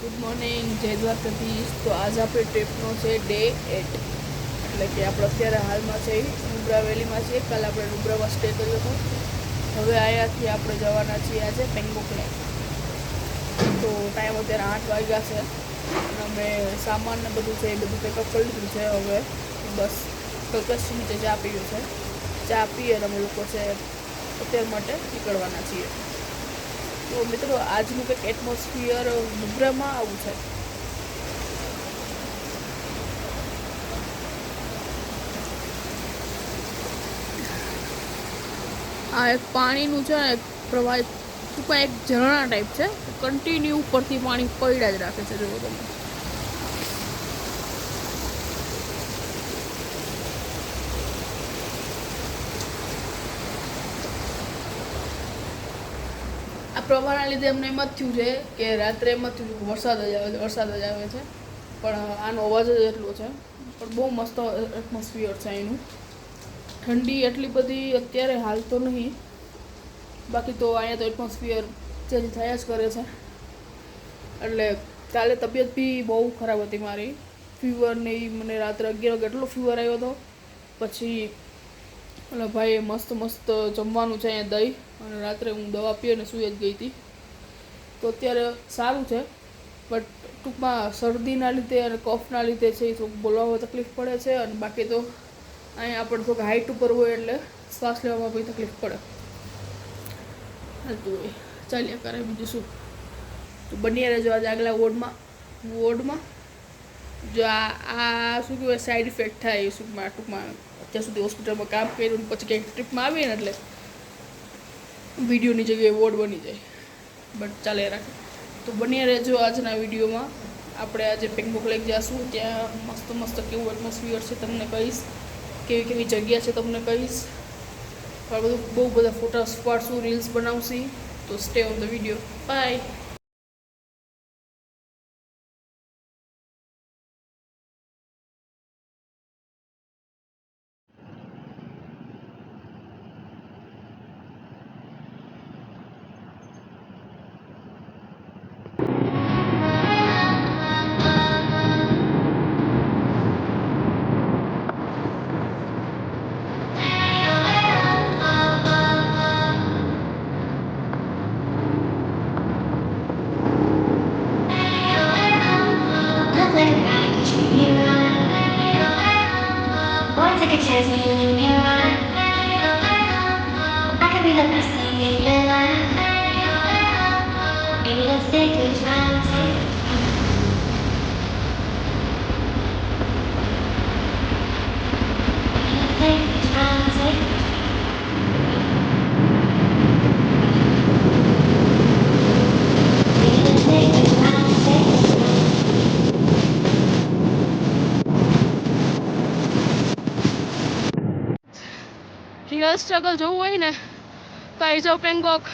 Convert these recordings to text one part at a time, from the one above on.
Good morning, જય દ્વારકાધીશ. તો આજ આપણે ટ્રીપનો છે ડે 8, એટલે કે આપણે અત્યારે હાલમાં છે નુબ્રા વેલીમાં છીએ. કાલે આપણે નુબ્રામાં સ્ટે કર્યો હતો. હવે અહીંયાથી આપણે જવાના છીએ આજે પેંગોંગ લેક. તો ટાઈમ અત્યારે 8 વાગ્યા છે અને અમે સામાન ને બધું છે એ બધું પેકઅપ કરી લીધું છે. હવે બસ કલ્પેશ નીચે ચા પીવું છે. ચા પીએ અને અમે લોકો છે અત્યાર માટે નીકળવાના છીએ. તો મિત્રો આજનું કંઈક એટમોસ્ફિયર નુબ્રામાં આવું છે. આ એક પાણીનું છે ને પ્રવાહ, ટૂંકમાં એક ઝરણા ટાઈપ છે. કન્ટિન્યુ ઉપરથી પાણી પડ્યા જ રાખે છે. જો તમે આ પ્રવાહના લીધે અમને એમ જ થયું છે કે રાત્રે એમ જ થયું કે વરસાદ જ આવે છે. પણ આનો અવાજ જ એટલો છે. પણ બહુ મસ્ત એટમોસ્ફિયર છે અહીંનું. ઠંડી એટલી બધી અત્યારે હાલ તો નહીં, બાકી તો અહીંયા તો એટમોસ્ફિયર ચેન્જ થયા જ કરે છે. એટલે કાલે તબિયત બી બહુ ખરાબ હતી મારી. ફીવર ને મને રાત્રે 11 વાગે એટલો ફીવર આવ્યો હતો. પછી એટલે ભાઈ મસ્ત જમવાનું છે અહીંયા દહીં, અને રાત્રે હું દવા પીને સૂઈ જ ગઈ હતી. તો અત્યારે સારું છે, બટ ટૂંકમાં શરદીના લીધે અને કફના લીધે છે એ થોડુંક બોલવામાં તકલીફ પડે છે. અને બાકી તો અહીંયા આપણે થોડુંક હાઇટ ઉપર હોય એટલે શ્વાસ લેવામાં બી તકલીફ પડે. હાલતું હોય, ચાલ્યા કરે, બીજું શું. તો બન્યા રહેજો આજે આગલા વોર્ડમાં. જો આ શું કહેવાય, સાઈડ ઇફેક્ટ થાય એ ટૂંકમાં અત્યાર સુધી હોસ્પિટલમાં કામ કર્યું પછી કંઈક ટ્રીપમાં આવીએ ને એટલે વિડીયોની જગ્યાએ વોર્ડ બની જાય. બટ ચાલે રાખે. તો બન્યા રહેજો આજના વિડીયોમાં. આપણે આજે પેંગોંગ લેક જઈશું. ત્યાં મસ્ત કેવું એટમોસ્ફિયર છે તમને કહીશ, કેવી જગ્યા છે તમને કહીશ. બહુ બધા ફોટોસ પાડશું, રીલ્સ બનાવશું. તો stay on the video. Bye. Take a chance on you, I could be the best thing in your life. Maybe let's take a chance. Take a chance. Real struggle જોવું હોય ને તો આવી જાઓ પેંગોંગ.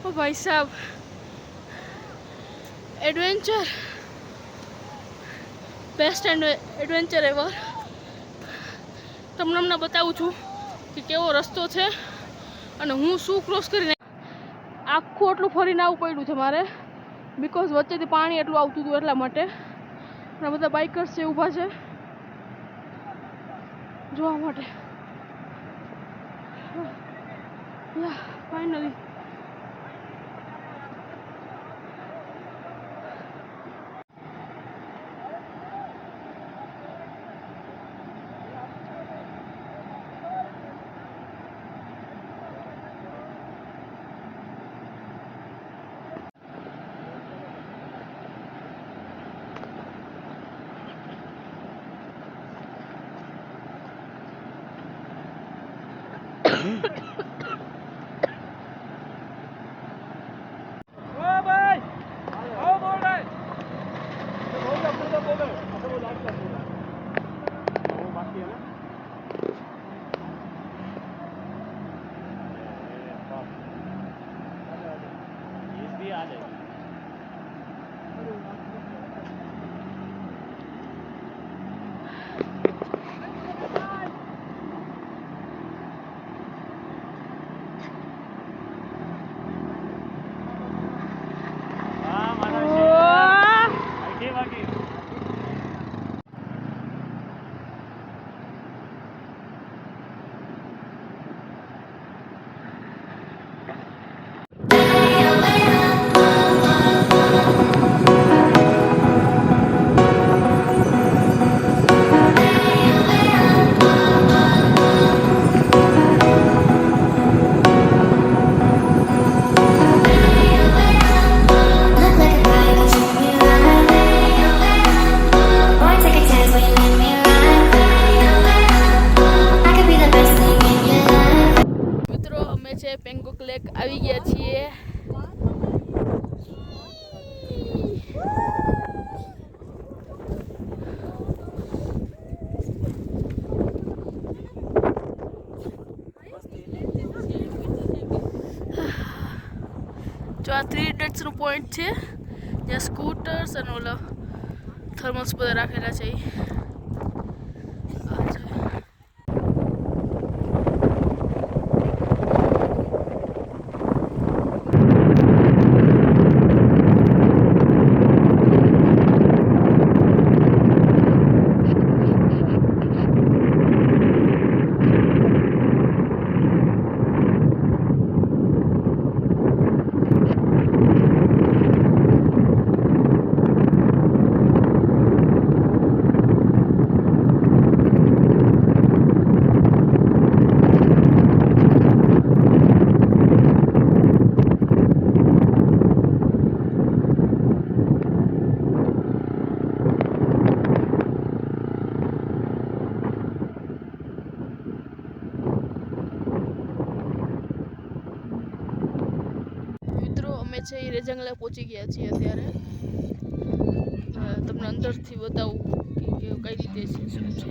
ઓ ભાઈ સાહેબ, એડવેન્ચર, બેસ્ટ એડવેન્ચર એવર. તમને હમણાં બતાવું છું કે કેવો રસ્તો છે અને હું શું ક્રોસ કરીને આખું એટલું ફરીને આવવું પડ્યું છે મારે, બિકોઝ વચ્ચેથી પાણી એટલું આવતું હતું એટલા માટે. અને બધા બાઇકર્સ છે ઊભા છે જોવા માટે. ફાઇનલી જો આ 3 ઇડિયટ્સનો પોઈન્ટ છે જ્યાં સ્કૂટર્સ અને ઓલા થર્મલ્સ બધા રાખેલા છે આ છે. અમે છે એ રેજંગલા પહોંચી ગયા છીએ અત્યારે. તમને અંદરથી બતાવું કે કઈ રીતે છે શું છે.